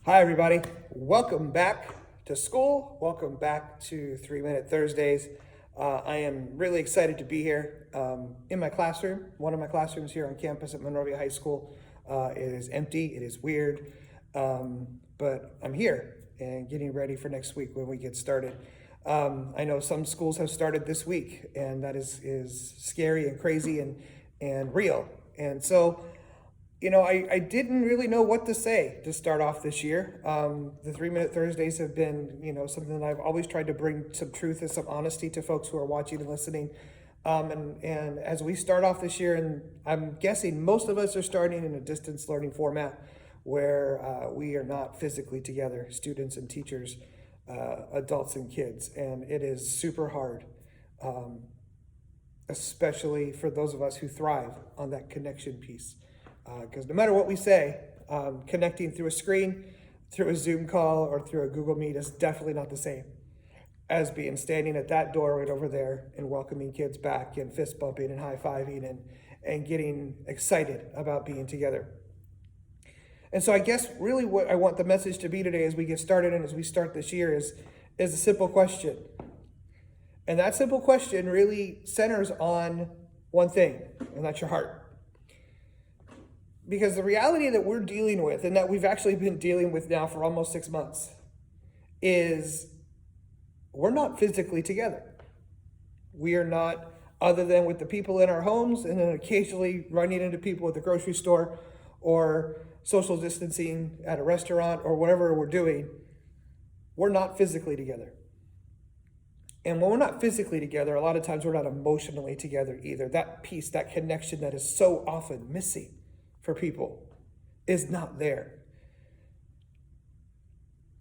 Hi, everybody. Welcome back to school. Welcome back to 3 Minute Thursdays. I am really excited to be here in my classroom. One of my classrooms here on campus at Monrovia High School. It is empty. It is weird, but I'm here and getting ready for next week when we get started. I know some schools have started this week, and that is scary and crazy and real. And so, I didn't really know what to say to start off this year. The 3 Minute Thursdays have been, something that I've always tried to bring some truth and some honesty to folks who are watching and listening. And as we start off this year, and I'm guessing most of us are starting in a distance learning format where we are not physically together, students and teachers, adults and kids. And it is super hard, especially for those of us who thrive on that connection piece. Because no matter what we say, connecting through a screen, through a Zoom call, or through a Google Meet is definitely not the same as being standing at that door right over there and welcoming kids back and fist bumping and high-fiving and getting excited about being together. And so I guess really what I want the message to be today as we get started and as we start this year is a simple question. And that simple question really centers on one thing, and that's your heart. Because the reality that we're dealing with, and that we've actually been dealing with now for almost 6 months, is we're not physically together. We are not, other than with the people in our homes and then occasionally running into people at the grocery store or social distancing at a restaurant or whatever we're doing, we're not physically together. And when we're not physically together, a lot of times we're not emotionally together either. That piece, that connection that is so often missing for people is not there.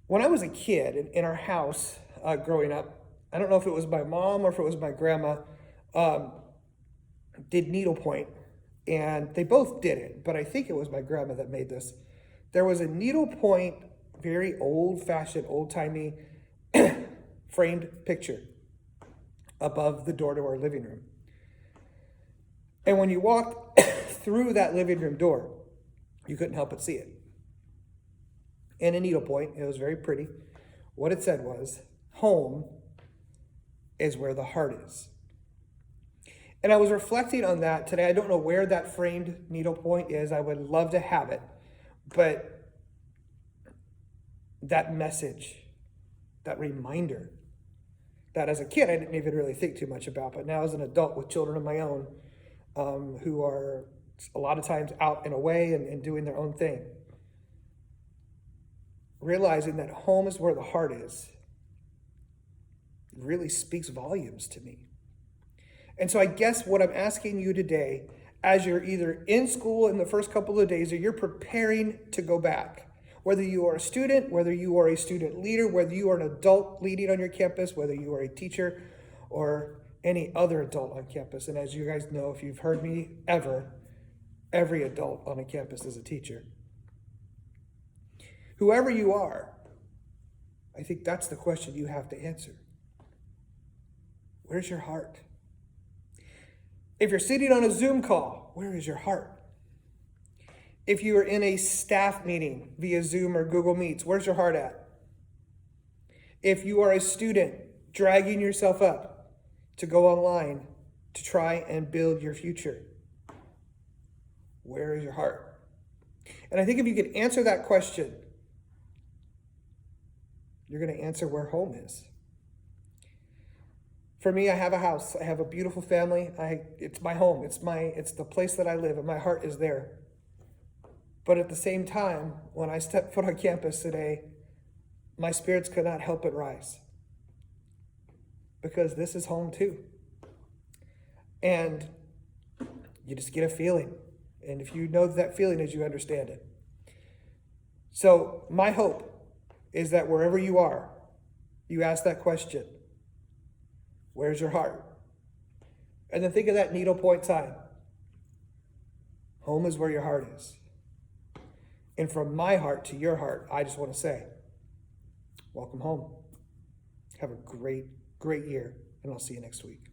When I was a kid in our house growing up, I don't know if it was my mom or if it was my grandma, did needlepoint. And they both did it, but I think it was my grandma that made this. There was a needlepoint, very old-fashioned, old-timey framed picture above the door to our living room. And when you walked through that living room door, you couldn't help but see it. And a needlepoint, it was very pretty. What it said was, home is where the heart is. And I was reflecting on that today. I don't know where that framed needlepoint is. I would love to have it. But that message, that reminder, that as a kid I didn't even really think too much about, but now as an adult with children of my own, who are a lot of times out and away and doing their own thing. Realizing that home is where the heart is really speaks volumes to me. And so I guess what I'm asking you today, as you're either in school in the first couple of days or you're preparing to go back, whether you are a student, whether you are a student leader, whether you are an adult leading on your campus, whether you are a teacher or any other adult on campus. And as you guys know, if you've heard me ever, every adult on a campus is a teacher. Whoever you are, I think that's the question you have to answer. Where's your heart? If you're sitting on a Zoom call, where is your heart? If you are in a staff meeting via Zoom or Google Meets, where's your heart at? If you are a student dragging yourself up to go online to try and build your future, where is your heart? And I think if you could answer that question, you're going to answer where home is. For me, I have a house. I have a beautiful family. It's my home. It's the place that I live, and my heart is there. But at the same time, when I step foot on campus today, my spirits could not help but rise. Because this is home too. And you just get a feeling. And if you know that feeling is, you understand it. So my hope is that wherever you are, you ask that question, where's your heart? And then think of that needlepoint sign. Home is where your heart is. And from my heart to your heart, I just want to say, welcome home. Have a great year, and I'll see you next week.